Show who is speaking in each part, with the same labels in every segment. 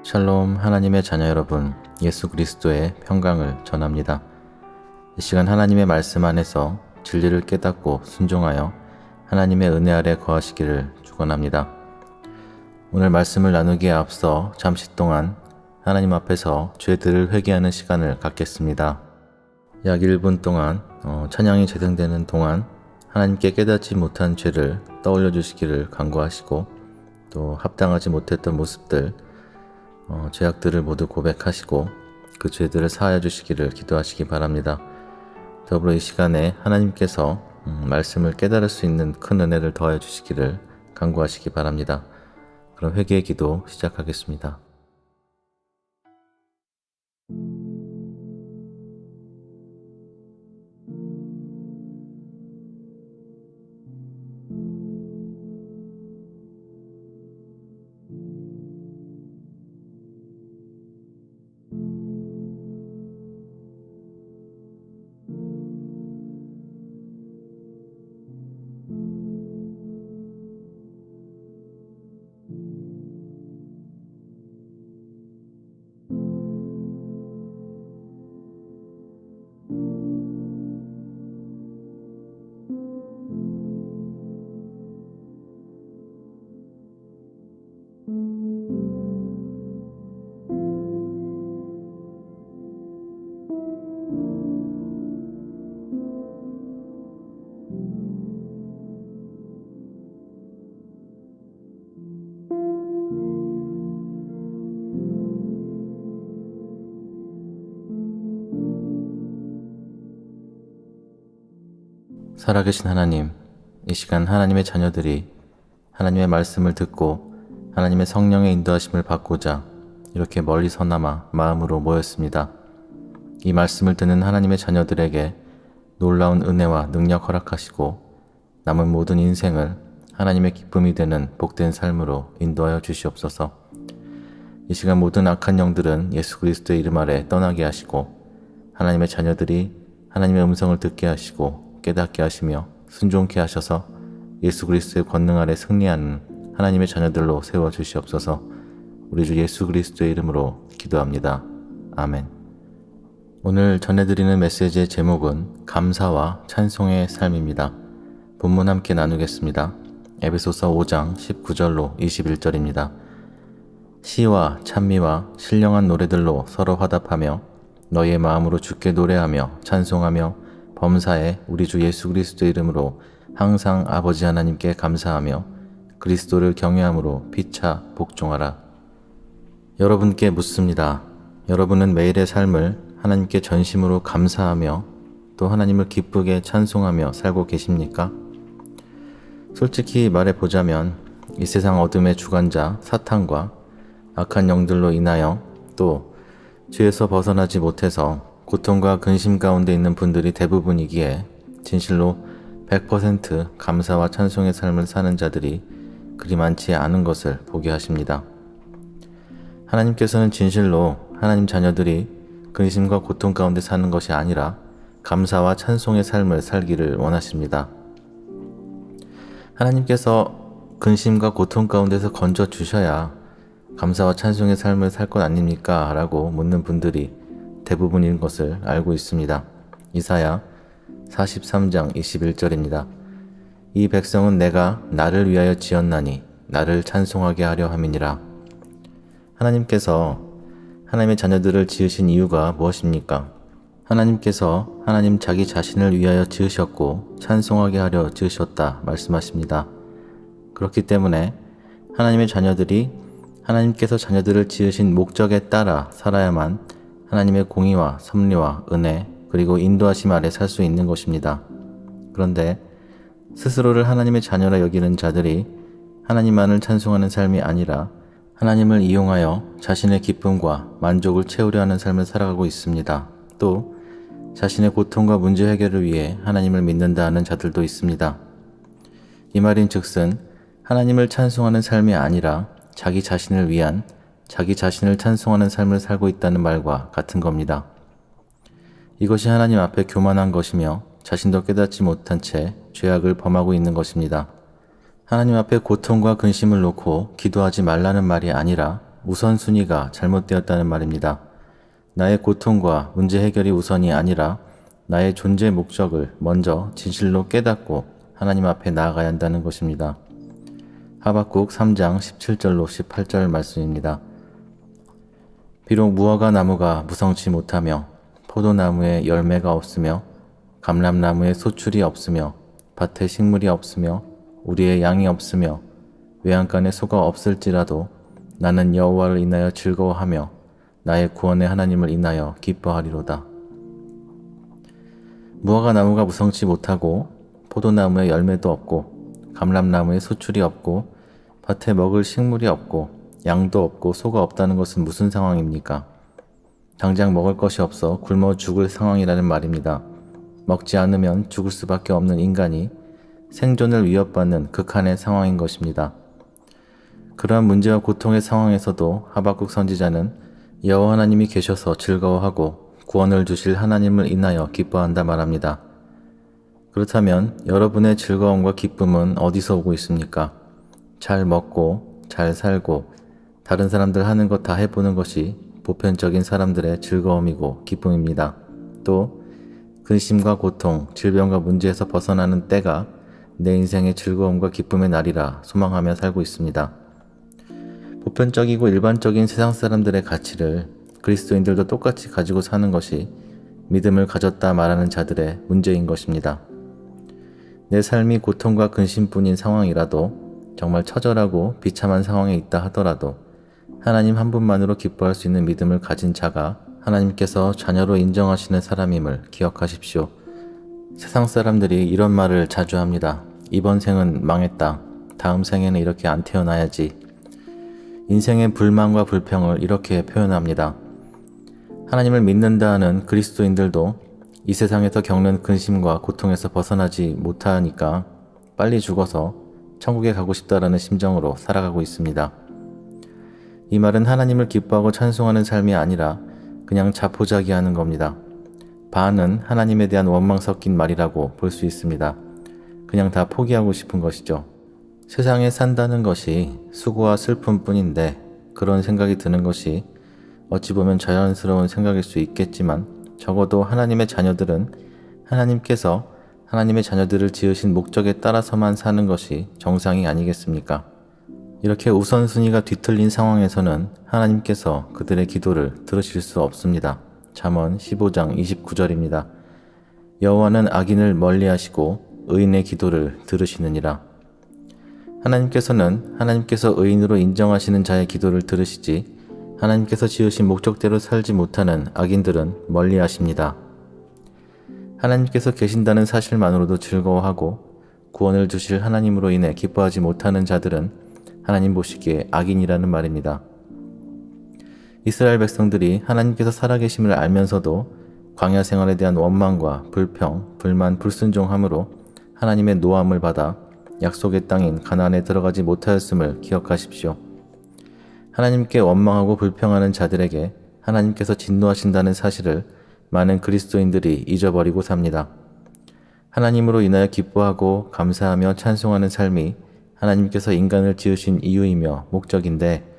Speaker 1: 샬롬. 하나님의 자녀 여러분, 예수 그리스도의 평강을 전합니다. 이 시간 하나님의 말씀 안에서 진리를 깨닫고 순종하여 하나님의 은혜 아래 거하시기를 축원합니다. 오늘 말씀을 나누기에 앞서 잠시 동안 하나님 앞에서 죄들을 회개하는 시간을 갖겠습니다. 약 1분 동안 찬양이 재생되는 동안 하나님께 깨닫지 못한 죄를 떠올려 주시기를 간구하시고, 또 합당하지 못했던 모습들, 죄악들을 모두 고백하시고 그 죄들을 사하여 주시기를 기도하시기 바랍니다. 더불어 이 시간에 하나님께서 말씀을 깨달을 수 있는 큰 은혜를 더해 주시기를 간구하시기 바랍니다. 그럼 회개의 기도 시작하겠습니다. 살아계신 하나님, 이 시간 하나님의 자녀들이 하나님의 말씀을 듣고 하나님의 성령의 인도하심을 받고자 이렇게 멀리서나마 마음으로 모였습니다. 이 말씀을 듣는 하나님의 자녀들에게 놀라운 은혜와 능력 허락하시고 남은 모든 인생을 하나님의 기쁨이 되는 복된 삶으로 인도하여 주시옵소서. 이 시간 모든 악한 영들은 예수 그리스도의 이름 아래 떠나게 하시고, 하나님의 자녀들이 하나님의 음성을 듣게 하시고 깨닫게 하시며 순종케 하셔서 예수 그리스도의 권능 아래 승리하는 하나님의 자녀들로 세워주시옵소서. 우리 주 예수 그리스도의 이름으로 기도합니다. 아멘. 오늘 전해드리는 메시지의 제목은 감사와 찬송의 삶입니다. 본문 함께 나누겠습니다. 에베소서 5장 19절로 21절입니다. 시와 찬미와 신령한 노래들로 서로 화답하며 너희의 마음으로 주께 노래하며 찬송하며 범사에 우리 주 예수 그리스도의 이름으로 항상 아버지 하나님께 감사하며 그리스도를 경외함으로 피차 복종하라. 여러분께 묻습니다. 여러분은 매일의 삶을 하나님께 전심으로 감사하며 또 하나님을 기쁘게 찬송하며 살고 계십니까? 솔직히 말해보자면 이 세상 어둠의 주관자 사탄과 악한 영들로 인하여 또 죄에서 벗어나지 못해서 고통과 근심 가운데 있는 분들이 대부분이기에 진실로 100% 감사와 찬송의 삶을 사는 자들이 그리 많지 않은 것을 보게 하십니다. 하나님께서는 진실로 하나님 자녀들이 근심과 고통 가운데 사는 것이 아니라 감사와 찬송의 삶을 살기를 원하십니다. 하나님께서 근심과 고통 가운데서 건져 주셔야 감사와 찬송의 삶을 살 것 아닙니까? 라고 묻는 분들이 대부분인 것을 알고 있습니다. 이사야 43장 21절입니다. 이 백성은 내가 나를 위하여 지었나니 나를 찬송하게 하려 함이니라. 하나님께서 하나님의 자녀들을 지으신 이유가 무엇입니까? 하나님께서 하나님 자기 자신을 위하여 지으셨고 찬송하게 하려 지으셨다 말씀하십니다. 그렇기 때문에 하나님의 자녀들이 하나님께서 자녀들을 지으신 목적에 따라 살아야만 하나님의 공의와 섭리와 은혜 그리고 인도하심 아래 살 수 있는 것입니다. 그런데 스스로를 하나님의 자녀라 여기는 자들이 하나님만을 찬송하는 삶이 아니라 하나님을 이용하여 자신의 기쁨과 만족을 채우려 하는 삶을 살아가고 있습니다. 또 자신의 고통과 문제 해결을 위해 하나님을 믿는다 하는 자들도 있습니다. 이 말인즉슨 하나님을 찬송하는 삶이 아니라 자기 자신을 위한 자기 자신을 찬송하는 삶을 살고 있다는 말과 같은 겁니다. 이것이 하나님 앞에 교만한 것이며 자신도 깨닫지 못한 채 죄악을 범하고 있는 것입니다. 하나님 앞에 고통과 근심을 놓고 기도하지 말라는 말이 아니라 우선순위가 잘못되었다는 말입니다. 나의 고통과 문제 해결이 우선이 아니라 나의 존재 목적을 먼저 진실로 깨닫고 하나님 앞에 나아가야 한다는 것입니다. 하박국 3장 17절로 18절 말씀입니다. 비록 무화과 나무가 무성치 못하며 포도나무에 열매가 없으며 감람나무에 소출이 없으며 밭에 식물이 없으며 우리의 양이 없으며 외양간에 소가 없을지라도 나는 여호와를 인하여 즐거워하며 나의 구원의 하나님을 인하여 기뻐하리로다. 무화과 나무가 무성치 못하고 포도나무에 열매도 없고 감람나무에 소출이 없고 밭에 먹을 식물이 없고 양도 없고 소가 없다는 것은 무슨 상황입니까? 당장 먹을 것이 없어 굶어 죽을 상황이라는 말입니다. 먹지 않으면 죽을 수밖에 없는 인간이 생존을 위협받는 극한의 상황인 것입니다. 그러한 문제와 고통의 상황에서도 하박국 선지자는 여호와 하나님이 계셔서 즐거워하고 구원을 주실 하나님을 인하여 기뻐한다 말합니다. 그렇다면 여러분의 즐거움과 기쁨은 어디서 오고 있습니까? 잘 먹고 잘 살고 다른 사람들 하는 것 다 해보는 것이 보편적인 사람들의 즐거움이고 기쁨입니다. 또 근심과 고통, 질병과 문제에서 벗어나는 때가 내 인생의 즐거움과 기쁨의 날이라 소망하며 살고 있습니다. 보편적이고 일반적인 세상 사람들의 가치를 그리스도인들도 똑같이 가지고 사는 것이 믿음을 가졌다 말하는 자들의 문제인 것입니다. 내 삶이 고통과 근심뿐인 상황이라도 정말 처절하고 비참한 상황에 있다 하더라도 하나님 한 분만으로 기뻐할 수 있는 믿음을 가진 자가 하나님께서 자녀로 인정하시는 사람임을 기억하십시오. 세상 사람들이 이런 말을 자주 합니다. 이번 생은 망했다. 다음 생에는 이렇게 안 태어나야지. 인생의 불만과 불평을 이렇게 표현합니다. 하나님을 믿는다 하는 그리스도인들도 이 세상에서 겪는 근심과 고통에서 벗어나지 못하니까 빨리 죽어서 천국에 가고 싶다라는 심정으로 살아가고 있습니다. 이 말은 하나님을 기뻐하고 찬송하는 삶이 아니라 그냥 자포자기하는 겁니다. 반은 하나님에 대한 원망 섞인 말이라고 볼 수 있습니다. 그냥 다 포기하고 싶은 것이죠. 세상에 산다는 것이 수고와 슬픔뿐인데 그런 생각이 드는 것이 어찌 보면 자연스러운 생각일 수 있겠지만 적어도 하나님의 자녀들은 하나님께서 하나님의 자녀들을 지으신 목적에 따라서만 사는 것이 정상이 아니겠습니까? 이렇게 우선순위가 뒤틀린 상황에서는 하나님께서 그들의 기도를 들으실 수 없습니다. 잠언 15장 29절입니다. 여호와는 악인을 멀리하시고 의인의 기도를 들으시느니라. 하나님께서 의인으로 인정하시는 자의 기도를 들으시지 하나님께서 지으신 목적대로 살지 못하는 악인들은 멀리하십니다. 하나님께서 계신다는 사실만으로도 즐거워하고 구원을 주실 하나님으로 인해 기뻐하지 못하는 자들은 하나님 보시기에 악인이라는 말입니다. 이스라엘 백성들이 하나님께서 살아계심을 알면서도 광야 생활에 대한 원망과 불평, 불만, 불순종함으로 하나님의 노함을 받아 약속의 땅인 가나안에 들어가지 못하였음을 기억하십시오. 하나님께 원망하고 불평하는 자들에게 하나님께서 진노하신다는 사실을 많은 그리스도인들이 잊어버리고 삽니다. 하나님으로 인하여 기뻐하고 감사하며 찬송하는 삶이 하나님께서 인간을 지으신 이유이며 목적인데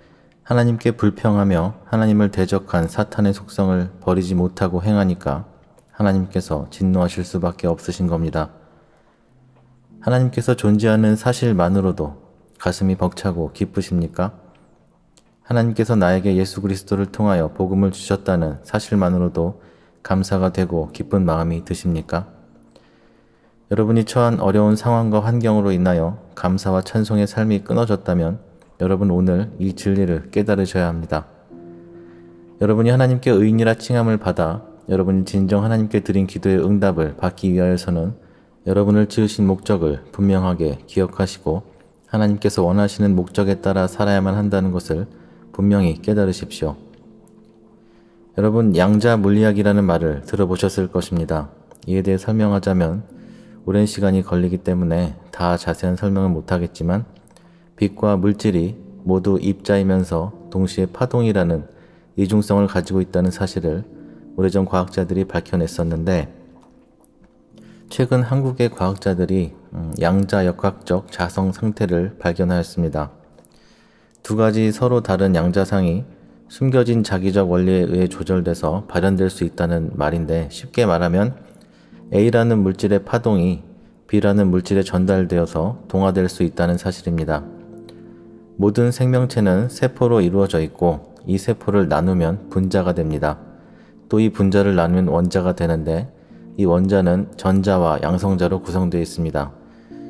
Speaker 1: 하나님께 불평하며 하나님을 대적한 사탄의 속성을 버리지 못하고 행하니까 하나님께서 진노하실 수밖에 없으신 겁니다. 하나님께서 존재하는 사실만으로도 가슴이 벅차고 기쁘십니까? 하나님께서 나에게 예수 그리스도를 통하여 복음을 주셨다는 사실만으로도 감사가 되고 기쁜 마음이 드십니까? 여러분이 처한 어려운 상황과 환경으로 인하여 감사와 찬송의 삶이 끊어졌다면 여러분 오늘 이 진리를 깨달으셔야 합니다. 여러분이 하나님께 의인이라 칭함을 받아 여러분이 진정 하나님께 드린 기도의 응답을 받기 위하여서는 여러분을 지으신 목적을 분명하게 기억하시고 하나님께서 원하시는 목적에 따라 살아야만 한다는 것을 분명히 깨달으십시오. 여러분, 양자 물리학이라는 말을 들어보셨을 것입니다. 이에 대해 설명하자면 오랜 시간이 걸리기 때문에 다 자세한 설명을 못하겠지만 빛과 물질이 모두 입자이면서 동시에 파동이라는 이중성을 가지고 있다는 사실을 오래전 과학자들이 밝혀냈었는데 최근 한국의 과학자들이 양자역학적 자성 상태를 발견하였습니다. 두 가지 서로 다른 양자상이 숨겨진 자기적 원리에 의해 조절돼서 발현될 수 있다는 말인데, 쉽게 말하면 A라는 물질의 파동이 B라는 물질에 전달되어서 동화될 수 있다는 사실입니다. 모든 생명체는 세포로 이루어져 있고 이 세포를 나누면 분자가 됩니다. 또 이 분자를 나누면 원자가 되는데, 이 원자는 전자와 양성자로 구성되어 있습니다.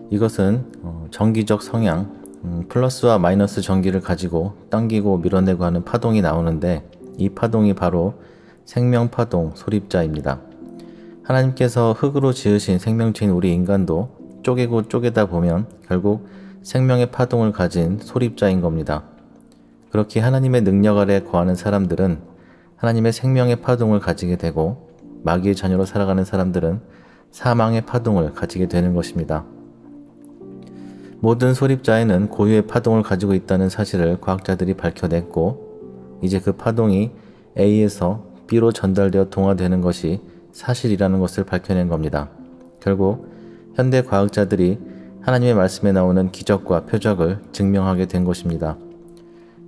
Speaker 1: 이것은 전기적 성향, 플러스와 마이너스 전기를 가지고 당기고 밀어내고 하는 파동이 나오는데, 이 파동이 바로 생명파동 소립자입니다. 하나님께서 흙으로 지으신 생명체인 우리 인간도 쪼개고 쪼개다 보면 결국 생명의 파동을 가진 소립자인 겁니다. 그렇게 하나님의 능력 아래 거하는 사람들은 하나님의 생명의 파동을 가지게 되고, 마귀의 자녀로 살아가는 사람들은 사망의 파동을 가지게 되는 것입니다. 모든 소립자에는 고유의 파동을 가지고 있다는 사실을 과학자들이 밝혀냈고, 이제 그 파동이 A에서 B로 전달되어 동화되는 것이 사실이라는 것을 밝혀낸 겁니다. 결국 현대 과학자들이 하나님의 말씀에 나오는 기적과 표적을 증명하게 된 것입니다.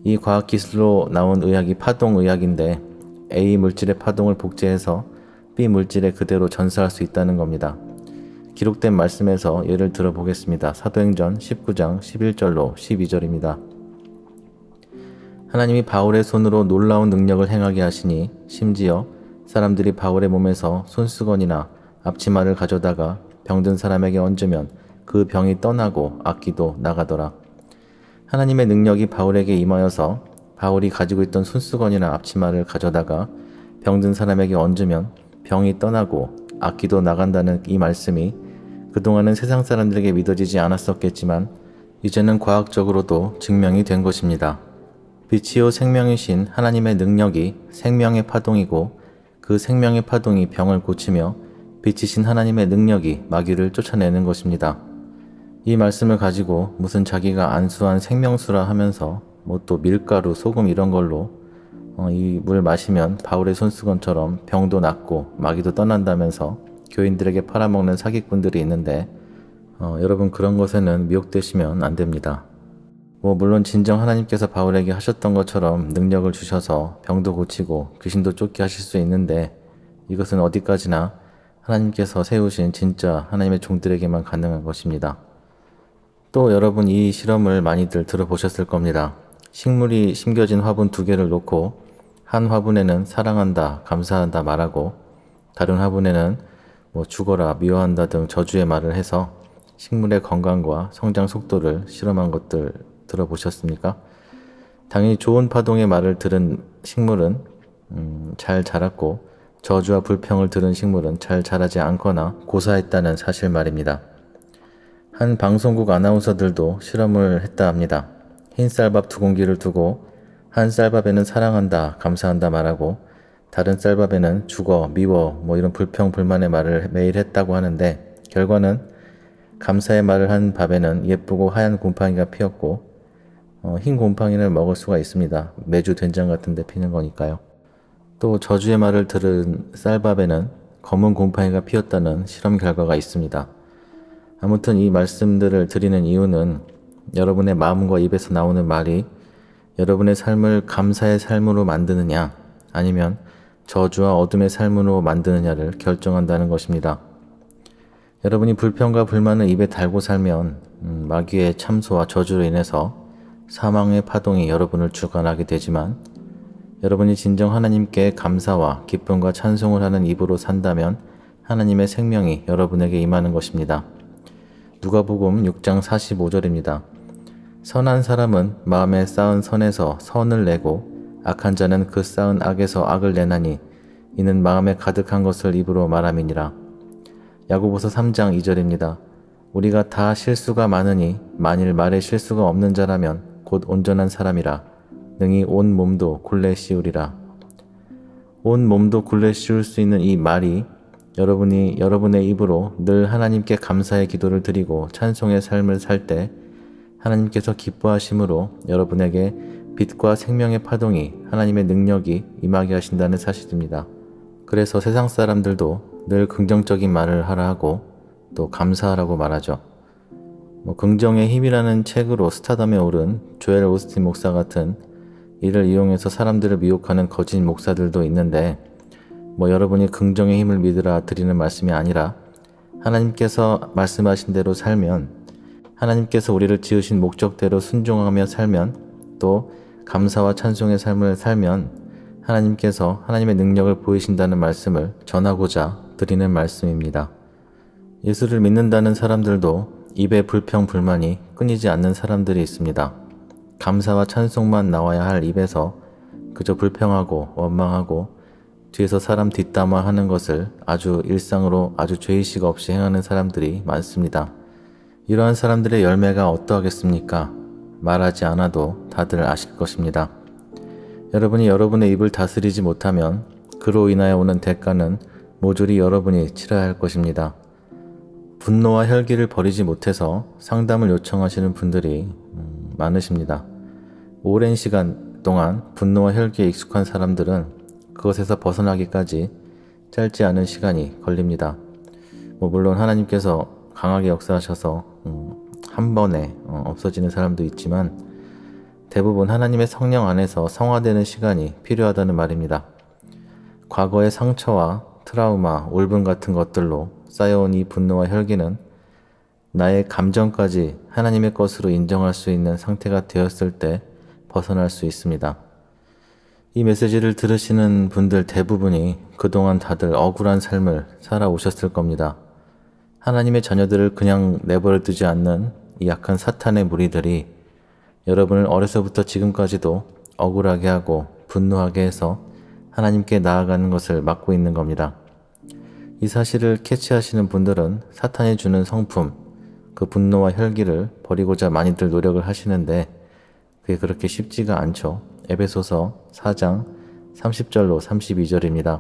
Speaker 1: 이 과학기술로 나온 의학이 파동의학인데, A 물질의 파동을 복제해서 B 물질에 그대로 전사할 수 있다는 겁니다. 기록된 말씀에서 예를 들어보겠습니다. 사도행전 19장 11절로 12절입니다. 하나님이 바울의 손으로 놀라운 능력을 행하게 하시니 심지어 사람들이 바울의 몸에서 손수건이나 앞치마를 가져다가 병든 사람에게 얹으면 그 병이 떠나고 악기도 나가더라. 하나님의 능력이 바울에게 임하여서 바울이 가지고 있던 손수건이나 앞치마를 가져다가 병든 사람에게 얹으면 병이 떠나고 악기도 나간다는 이 말씀이 그동안은 세상 사람들에게 믿어지지 않았었겠지만 이제는 과학적으로도 증명이 된 것입니다. 빛이요 생명이신 하나님의 능력이 생명의 파동이고, 그 생명의 파동이 병을 고치며 빛이신 하나님의 능력이 마귀를 쫓아내는 것입니다. 이 말씀을 가지고 무슨 자기가 안수한 생명수라 하면서 뭐 또 밀가루, 소금 이런 걸로 이 물 마시면 바울의 손수건처럼 병도 낫고 마귀도 떠난다면서 교인들에게 팔아먹는 사기꾼들이 있는데, 여러분 그런 것에는 미혹되시면 안 됩니다. 물론 진정 하나님께서 바울에게 하셨던 것처럼 능력을 주셔서 병도 고치고 귀신도 쫓게 하실 수 있는데, 이것은 어디까지나 하나님께서 세우신 진짜 하나님의 종들에게만 가능한 것입니다. 또 여러분 이 실험을 많이들 들어보셨을 겁니다. 식물이 심겨진 화분 2개를 놓고 한 화분에는 사랑한다, 감사한다 말하고, 다른 화분에는 죽어라, 미워한다 등 저주의 말을 해서 식물의 건강과 성장 속도를 실험한 것들 들어보셨습니까? 당연히 좋은 파동의 말을 들은 식물은 잘 자랐고, 저주와 불평을 들은 식물은 잘 자라지 않거나 고사했다는 사실 말입니다. 한 방송국 아나운서들도 실험을 했다 합니다. 흰 쌀밥 2공기를 두고 한 쌀밥에는 사랑한다, 감사한다 말하고, 다른 쌀밥에는 죽어, 미워 이런 불평, 불만의 말을 매일 했다고 하는데, 결과는 감사의 말을 한 밥에는 예쁘고 하얀 곰팡이가 피었고, 흰 곰팡이를 먹을 수가 있습니다. 매주 된장 같은 데 피는 거니까요. 또 저주의 말을 들은 쌀밥에는 검은 곰팡이가 피었다는 실험 결과가 있습니다. 아무튼 이 말씀들을 드리는 이유는, 여러분의 마음과 입에서 나오는 말이 여러분의 삶을 감사의 삶으로 만드느냐 아니면 저주와 어둠의 삶으로 만드느냐를 결정한다는 것입니다. 여러분이 불평과 불만을 입에 달고 살면 마귀의 참소와 저주로 인해서 사망의 파동이 여러분을 주관하게 되지만, 여러분이 진정 하나님께 감사와 기쁨과 찬송을 하는 입으로 산다면 하나님의 생명이 여러분에게 임하는 것입니다. 누가복음 6장 45절입니다. 선한 사람은 마음에 쌓은 선에서 선을 내고 악한 자는 그 쌓은 악에서 악을 내나니 이는 마음에 가득한 것을 입으로 말함이니라. 야고보서 3장 2절입니다. 우리가 다 실수가 많으니 만일 말에 실수가 없는 자라면 곧 온전한 사람이라. 능히 온 몸도 굴레 씌우리라. 온 몸도 굴레 씌울 수 있는 이 말이 여러분이 여러분의 입으로 늘 하나님께 감사의 기도를 드리고 찬송의 삶을 살 때 하나님께서 기뻐하심으로 여러분에게 빛과 생명의 파동이, 하나님의 능력이 임하게 하신다는 사실입니다. 그래서 세상 사람들도 늘 긍정적인 말을 하라 하고 또 감사하라고 말하죠. 긍정의 힘이라는 책으로 스타덤에 오른 조엘 오스틴 목사 같은 이를 이용해서 사람들을 미혹하는 거짓 목사들도 있는데 여러분이 긍정의 힘을 믿으라 드리는 말씀이 아니라 하나님께서 말씀하신 대로 살면, 하나님께서 우리를 지으신 목적대로 순종하며 살면, 또 감사와 찬송의 삶을 살면 하나님께서 하나님의 능력을 보이신다는 말씀을 전하고자 드리는 말씀입니다. 예수를 믿는다는 사람들도 입에 불평불만이 끊이지 않는 사람들이 있습니다. 감사와 찬송만 나와야 할 입에서 그저 불평하고 원망하고 뒤에서 사람 뒷담화 하는 것을 아주 일상으로 아주 죄의식 없이 행하는 사람들이 많습니다. 이러한 사람들의 열매가 어떠하겠습니까? 말하지 않아도 다들 아실 것입니다. 여러분이 여러분의 입을 다스리지 못하면 그로 인하여 오는 대가는 모조리 여러분이 치러야 할 것입니다. 분노와 혈기를 버리지 못해서 상담을 요청하시는 분들이 많으십니다. 오랜 시간 동안 분노와 혈기에 익숙한 사람들은 그것에서 벗어나기까지 짧지 않은 시간이 걸립니다. 물론 하나님께서 강하게 역사하셔서 한 번에 없어지는 사람도 있지만 대부분 하나님의 성령 안에서 성화되는 시간이 필요하다는 말입니다. 과거의 상처와 트라우마, 울분 같은 것들로 쌓여온 이 분노와 혈기는 나의 감정까지 하나님의 것으로 인정할 수 있는 상태가 되었을 때 벗어날 수 있습니다. 이 메시지를 들으시는 분들 대부분이 그동안 다들 억울한 삶을 살아오셨을 겁니다. 하나님의 자녀들을 그냥 내버려 두지 않는 이 약한 사탄의 무리들이 여러분을 어려서부터 지금까지도 억울하게 하고 분노하게 해서 하나님께 나아가는 것을 막고 있는 겁니다. 이 사실을 캐치하시는 분들은 사탄이 주는 성품, 그 분노와 혈기를 버리고자 많이들 노력을 하시는데 그게 그렇게 쉽지가 않죠. 에베소서 4장 30절로 32절입니다.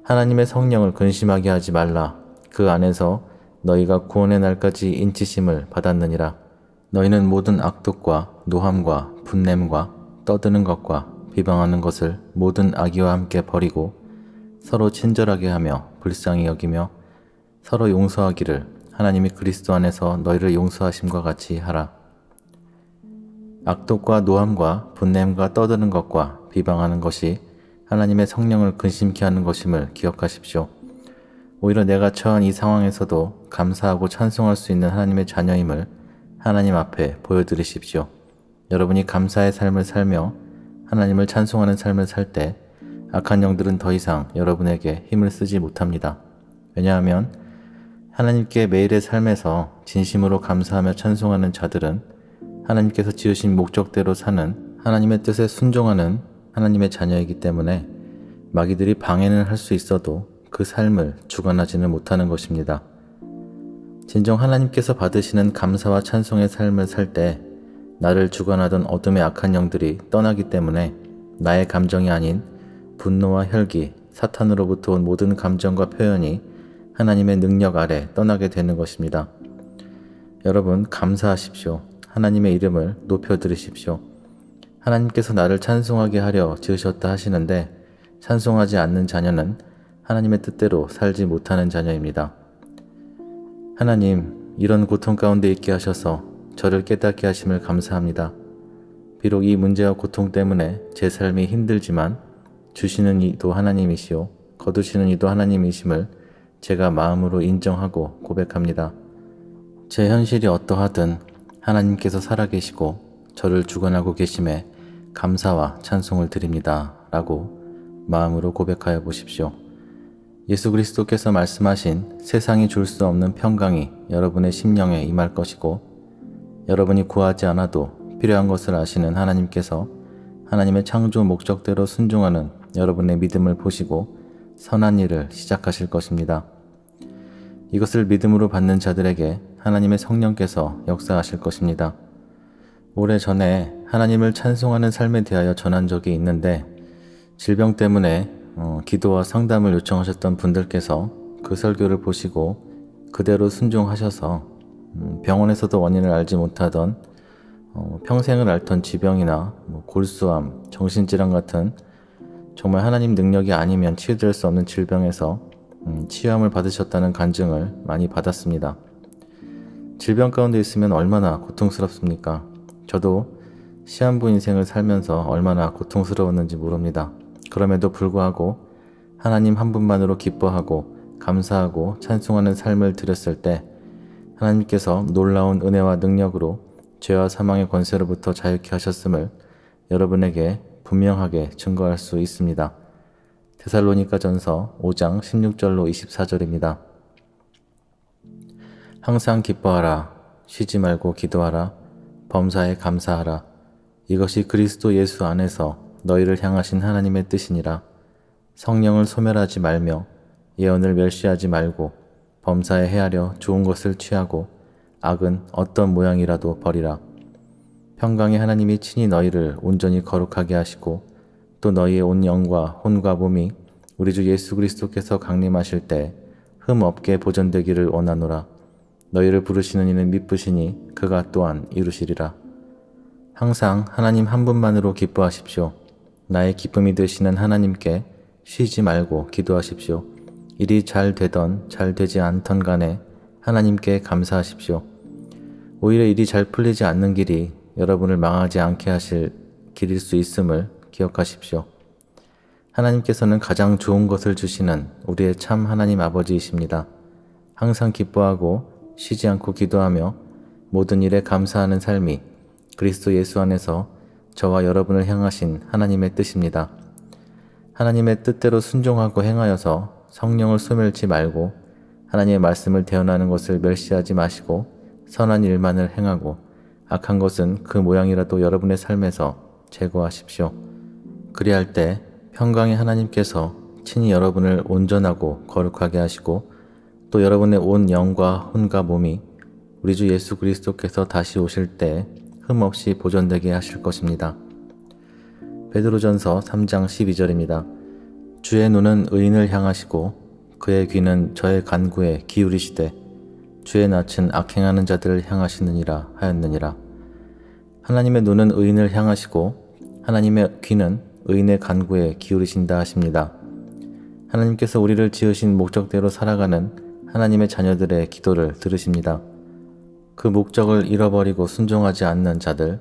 Speaker 1: 하나님의 성령을 근심하게 하지 말라. 그 안에서 너희가 구원의 날까지 인치심을 받았느니라. 너희는 모든 악독과 노함과 분냄과 떠드는 것과 비방하는 것을 모든 악의와 함께 버리고 서로 친절하게 하며 불쌍히 여기며 서로 용서하기를 하나님이 그리스도 안에서 너희를 용서하심과 같이 하라. 악독과 노함과 분냄과 떠드는 것과 비방하는 것이 하나님의 성령을 근심케 하는 것임을 기억하십시오. 오히려 내가 처한 이 상황에서도 감사하고 찬송할 수 있는 하나님의 자녀임을 하나님 앞에 보여드리십시오. 여러분이 감사의 삶을 살며 하나님을 찬송하는 삶을 살 때 악한 영들은 더 이상 여러분에게 힘을 쓰지 못합니다. 왜냐하면 하나님께 매일의 삶에서 진심으로 감사하며 찬송하는 자들은 하나님께서 지으신 목적대로 사는 하나님의 뜻에 순종하는 하나님의 자녀이기 때문에 마귀들이 방해는 할 수 있어도 그 삶을 주관하지는 못하는 것입니다. 진정 하나님께서 받으시는 감사와 찬송의 삶을 살 때 나를 주관하던 어둠의 악한 영들이 떠나기 때문에 나의 감정이 아닌 분노와 혈기, 사탄으로부터 온 모든 감정과 표현이 하나님의 능력 아래 떠나게 되는 것입니다. 여러분 감사하십시오. 하나님의 이름을 높여드리십시오. 하나님께서 나를 찬송하게 하려 지으셨다 하시는데 찬송하지 않는 자녀는 하나님의 뜻대로 살지 못하는 자녀입니다. 하나님, 이런 고통 가운데 있게 하셔서 저를 깨닫게 하심을 감사합니다. 비록 이 문제와 고통 때문에 제 삶이 힘들지만 주시는 이도 하나님이시오, 거두시는 이도 하나님이심을 제가 마음으로 인정하고 고백합니다. 제 현실이 어떠하든 하나님께서 살아계시고 저를 주관하고 계심에 감사와 찬송을 드립니다. 라고 마음으로 고백하여 보십시오. 예수 그리스도께서 말씀하신 세상이 줄 수 없는 평강이 여러분의 심령에 임할 것이고 여러분이 구하지 않아도 필요한 것을 아시는 하나님께서 하나님의 창조 목적대로 순종하는 여러분의 믿음을 보시고 선한 일을 시작하실 것입니다. 이것을 믿음으로 받는 자들에게 하나님의 성령께서 역사하실 것입니다. 오래전에 하나님을 찬송하는 삶에 대하여 전한 적이 있는데 질병 때문에 기도와 상담을 요청하셨던 분들께서 그 설교를 보시고 그대로 순종하셔서 병원에서도 원인을 알지 못하던 평생을 앓던 지병이나 골수암, 정신질환 같은 정말 하나님 능력이 아니면 치유될 수 없는 질병에서 치유함을 받으셨다는 간증을 많이 받았습니다. 질병 가운데 있으면 얼마나 고통스럽습니까? 저도 시한부 인생을 살면서 얼마나 고통스러웠는지 모릅니다. 그럼에도 불구하고 하나님 한 분만으로 기뻐하고 감사하고 찬송하는 삶을 드렸을 때 하나님께서 놀라운 은혜와 능력으로 죄와 사망의 권세로부터 자유케 하셨음을 여러분에게 분명하게 증거할 수 있습니다. 데살로니가전서 5장 16절로 24절입니다. 항상 기뻐하라. 쉬지 말고 기도하라. 범사에 감사하라. 이것이 그리스도 예수 안에서 너희를 향하신 하나님의 뜻이니라. 성령을 소멸하지 말며 예언을 멸시하지 말고 범사에 헤아려 좋은 것을 취하고 악은 어떤 모양이라도 버리라. 평강의 하나님이 친히 너희를 온전히 거룩하게 하시고 또 너희의 온 영과 혼과 몸이 우리 주 예수 그리스도께서 강림하실 때 흠 없게 보존되기를 원하노라. 너희를 부르시는 이는 미쁘시니 그가 또한 이루시리라. 항상 하나님 한 분만으로 기뻐하십시오. 나의 기쁨이 되시는 하나님께 쉬지 말고 기도하십시오. 일이 잘 되던 잘 되지 않던 간에 하나님께 감사하십시오. 오히려 일이 잘 풀리지 않는 길이 여러분을 망하지 않게 하실 길일 수 있음을 기억하십시오. 하나님께서는 가장 좋은 것을 주시는 우리의 참 하나님 아버지이십니다. 항상 기뻐하고 쉬지 않고 기도하며 모든 일에 감사하는 삶이 그리스도 예수 안에서 저와 여러분을 향하신 하나님의 뜻입니다. 하나님의 뜻대로 순종하고 행하여서 성령을 소멸치 말고 하나님의 말씀을 대언하는 것을 멸시하지 마시고 선한 일만을 행하고 악한 것은 그 모양이라도 여러분의 삶에서 제거하십시오. 그리할 때 평강의 하나님께서 친히 여러분을 온전하고 거룩하게 하시고 또 여러분의 온 영과 혼과 몸이 우리 주 예수 그리스도께서 다시 오실 때 흠없이 보존되게 하실 것입니다. 베드로전서 3장 12절입니다. 주의 눈은 의인을 향하시고 그의 귀는 저의 간구에 기울이시되 주의 낯은 악행하는 자들을 향하시느니라 하였느니라. 하나님의 눈은 의인을 향하시고 하나님의 귀는 의인의 간구에 기울이신다 하십니다. 하나님께서 우리를 지으신 목적대로 살아가는 하나님의 자녀들의 기도를 들으십니다. 그 목적을 잃어버리고 순종하지 않는 자들,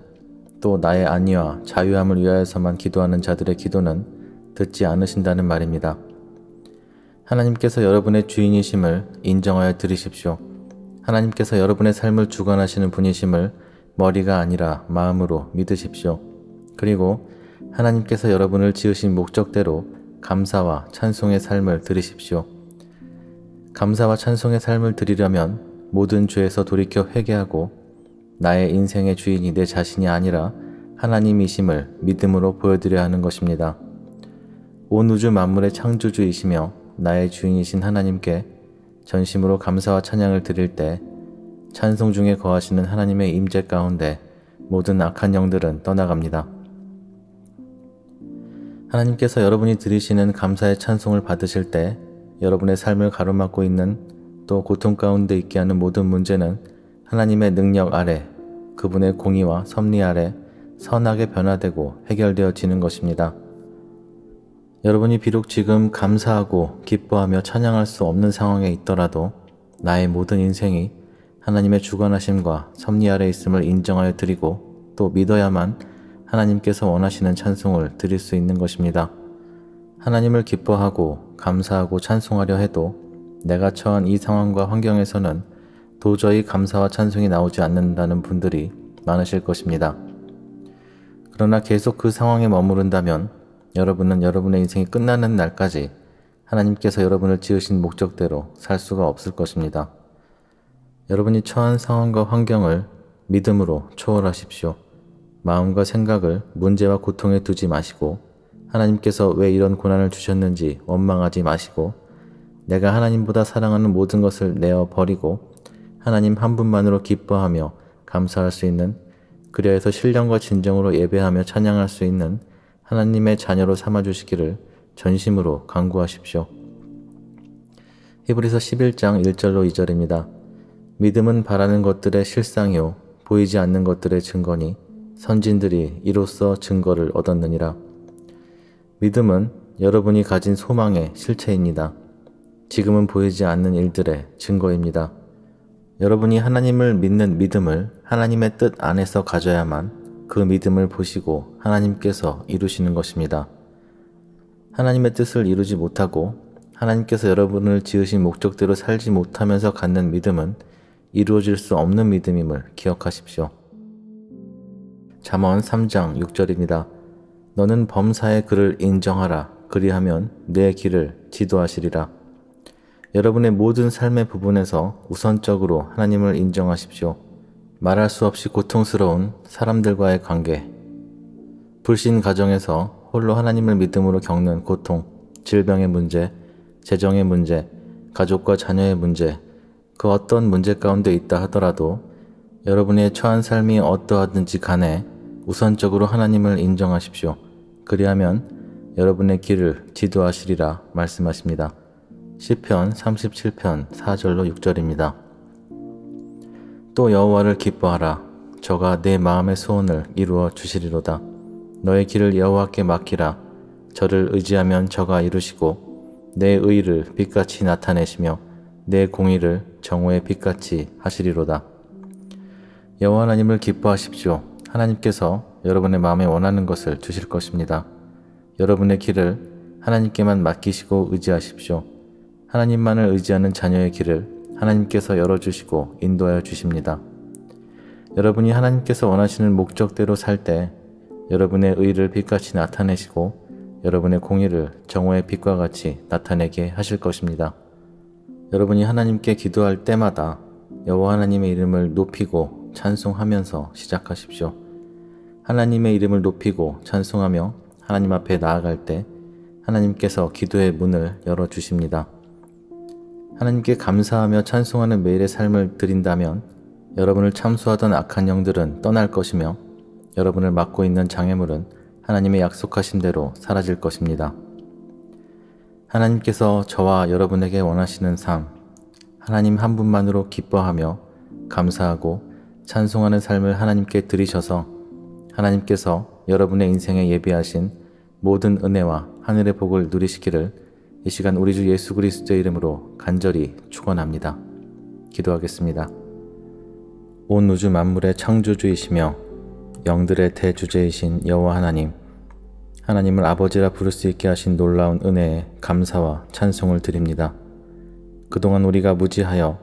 Speaker 1: 또 나의 안위와 자유함을 위하여서만 기도하는 자들의 기도는 듣지 않으신다는 말입니다. 하나님께서 여러분의 주인이심을 인정하여 들으십시오. 하나님께서 여러분의 삶을 주관하시는 분이심을 머리가 아니라 마음으로 믿으십시오. 그리고 하나님께서 여러분을 지으신 목적대로 감사와 찬송의 삶을 들으십시오. 감사와 찬송의 삶을 드리려면 모든 죄에서 돌이켜 회개하고 나의 인생의 주인이 내 자신이 아니라 하나님이심을 믿음으로 보여드려야 하는 것입니다. 온 우주 만물의 창조주이시며 나의 주인이신 하나님께 전심으로 감사와 찬양을 드릴 때 찬송 중에 거하시는 하나님의 임재 가운데 모든 악한 영들은 떠나갑니다. 하나님께서 여러분이 드리시는 감사의 찬송을 받으실 때 여러분의 삶을 가로막고 있는 또 고통 가운데 있게 하는 모든 문제는 하나님의 능력 아래 그분의 공의와 섭리 아래 선하게 변화되고 해결되어지는 것입니다. 여러분이 비록 지금 감사하고 기뻐하며 찬양할 수 없는 상황에 있더라도 나의 모든 인생이 하나님의 주관하심과 섭리 아래 있음을 인정하여 드리고 또 믿어야만 하나님께서 원하시는 찬송을 드릴 수 있는 것입니다. 하나님을 기뻐하고 감사하고 찬송하려 해도 내가 처한 이 상황과 환경에서는 도저히 감사와 찬송이 나오지 않는다는 분들이 많으실 것입니다. 그러나 계속 그 상황에 머무른다면 여러분은 여러분의 인생이 끝나는 날까지 하나님께서 여러분을 지으신 목적대로 살 수가 없을 것입니다. 여러분이 처한 상황과 환경을 믿음으로 초월하십시오. 마음과 생각을 문제와 고통에 두지 마시고 하나님께서 왜 이런 고난을 주셨는지 원망하지 마시고 내가 하나님보다 사랑하는 모든 것을 내어 버리고 하나님 한 분만으로 기뻐하며 감사할 수 있는 그리하여서 신령과 진정으로 예배하며 찬양할 수 있는 하나님의 자녀로 삼아주시기를 전심으로 간구하십시오. 히브리서 11장 1절로 2절입니다. 믿음은 바라는 것들의 실상이요 보이지 않는 것들의 증거니 선진들이 이로써 증거를 얻었느니라. 믿음은 여러분이 가진 소망의 실체입니다. 지금은 보이지 않는 일들의 증거입니다. 여러분이 하나님을 믿는 믿음을 하나님의 뜻 안에서 가져야만 그 믿음을 보시고 하나님께서 이루시는 것입니다. 하나님의 뜻을 이루지 못하고 하나님께서 여러분을 지으신 목적대로 살지 못하면서 갖는 믿음은 이루어질 수 없는 믿음임을 기억하십시오. 잠언 3장 6절입니다. 너는 범사의 그를 인정하라. 그리하면 내 길을 지도하시리라. 여러분의 모든 삶의 부분에서 우선적으로 하나님을 인정하십시오. 말할 수 없이 고통스러운 사람들과의 관계, 불신 가정에서 홀로 하나님을 믿음으로 겪는 고통, 질병의 문제, 재정의 문제, 가족과 자녀의 문제, 그 어떤 문제 가운데 있다 하더라도 여러분의 처한 삶이 어떠하든지 간에 우선적으로 하나님을 인정하십시오. 그리하면 여러분의 길을 지도하시리라 말씀하십니다. 시편 37편 4절로 6절입니다. 또 여호와를 기뻐하라. 저가 내 마음의 소원을 이루어 주시리로다. 너의 길을 여호와께 맡기라. 저를 의지하면 저가 이루시고 내 의를 빛같이 나타내시며 내 공의를 정오의 빛같이 하시리로다. 여호와 하나님을 기뻐하십시오. 하나님께서 여러분의 마음에 원하는 것을 주실 것입니다. 여러분의 길을 하나님께만 맡기시고 의지하십시오. 하나님만을 의지하는 자녀의 길을 하나님께서 열어주시고 인도하여 주십니다. 여러분이 하나님께서 원하시는 목적대로 살 때 여러분의 의를 빛같이 나타내시고 여러분의 공의를 정오의 빛과 같이 나타내게 하실 것입니다. 여러분이 하나님께 기도할 때마다 여호와 하나님의 이름을 높이고 찬송하면서 시작하십시오. 하나님의 이름을 높이고 찬송하며 하나님 앞에 나아갈 때 하나님께서 기도의 문을 열어주십니다. 하나님께 감사하며 찬송하는 매일의 삶을 드린다면 여러분을 참수하던 악한 영들은 떠날 것이며 여러분을 막고 있는 장애물은 하나님의 약속하신 대로 사라질 것입니다. 하나님께서 저와 여러분에게 원하시는 삶, 하나님 한 분만으로 기뻐하며 감사하고 찬송하는 삶을 하나님께 드리셔서 하나님께서 여러분의 인생에 예비하신 모든 은혜와 하늘의 복을 누리시기를 이 시간 우리 주 예수 그리스도의 이름으로 간절히 축원합니다. 기도하겠습니다. 온 우주 만물의 창조주이시며 영들의 대주제이신 여호와 하나님, 하나님을 아버지라 부를 수 있게 하신 놀라운 은혜에 감사와 찬송을 드립니다. 그동안 우리가 무지하여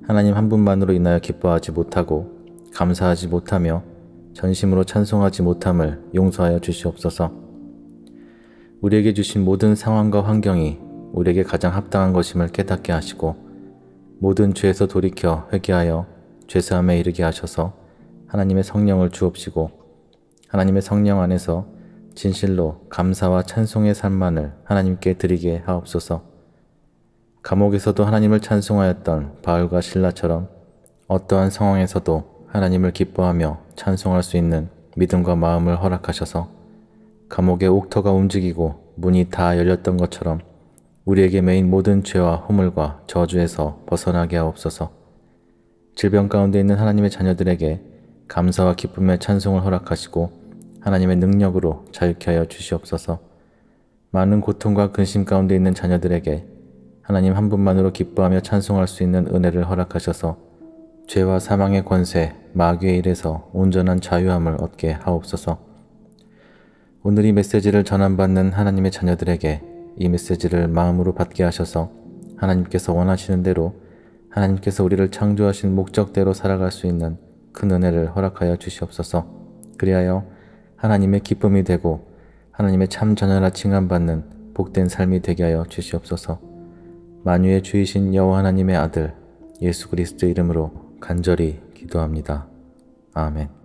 Speaker 1: 하나님 한 분만으로 인하여 기뻐하지 못하고 감사하지 못하며 전심으로 찬송하지 못함을 용서하여 주시옵소서. 우리에게 주신 모든 상황과 환경이 우리에게 가장 합당한 것임을 깨닫게 하시고 모든 죄에서 돌이켜 회개하여 죄사함에 이르게 하셔서 하나님의 성령을 주옵시고 하나님의 성령 안에서 진실로 감사와 찬송의 삶만을 하나님께 드리게 하옵소서. 감옥에서도 하나님을 찬송하였던 바울과 실라처럼 어떠한 상황에서도 하나님을 기뻐하며 찬송할 수 있는 믿음과 마음을 허락하셔서 감옥의 옥터가 움직이고 문이 다 열렸던 것처럼 우리에게 매인 모든 죄와 허물과 저주에서 벗어나게 하옵소서. 질병 가운데 있는 하나님의 자녀들에게 감사와 기쁨의 찬송을 허락하시고 하나님의 능력으로 자유케 하여 주시옵소서. 많은 고통과 근심 가운데 있는 자녀들에게 하나님 한 분만으로 기뻐하며 찬송할 수 있는 은혜를 허락하셔서 죄와 사망의 권세, 마귀의 일에서 온전한 자유함을 얻게 하옵소서. 오늘 이 메시지를 전함받는 하나님의 자녀들에게 이 메시지를 마음으로 받게 하셔서 하나님께서 원하시는 대로 하나님께서 우리를 창조하신 목적대로 살아갈 수 있는 큰 은혜를 허락하여 주시옵소서. 그리하여 하나님의 기쁨이 되고 하나님의 참 자녀라 칭함받는 복된 삶이 되게 하여 주시옵소서. 만유의 주이신 여호와 하나님의 아들 예수 그리스도의 이름으로 간절히 기도합니다. 아멘.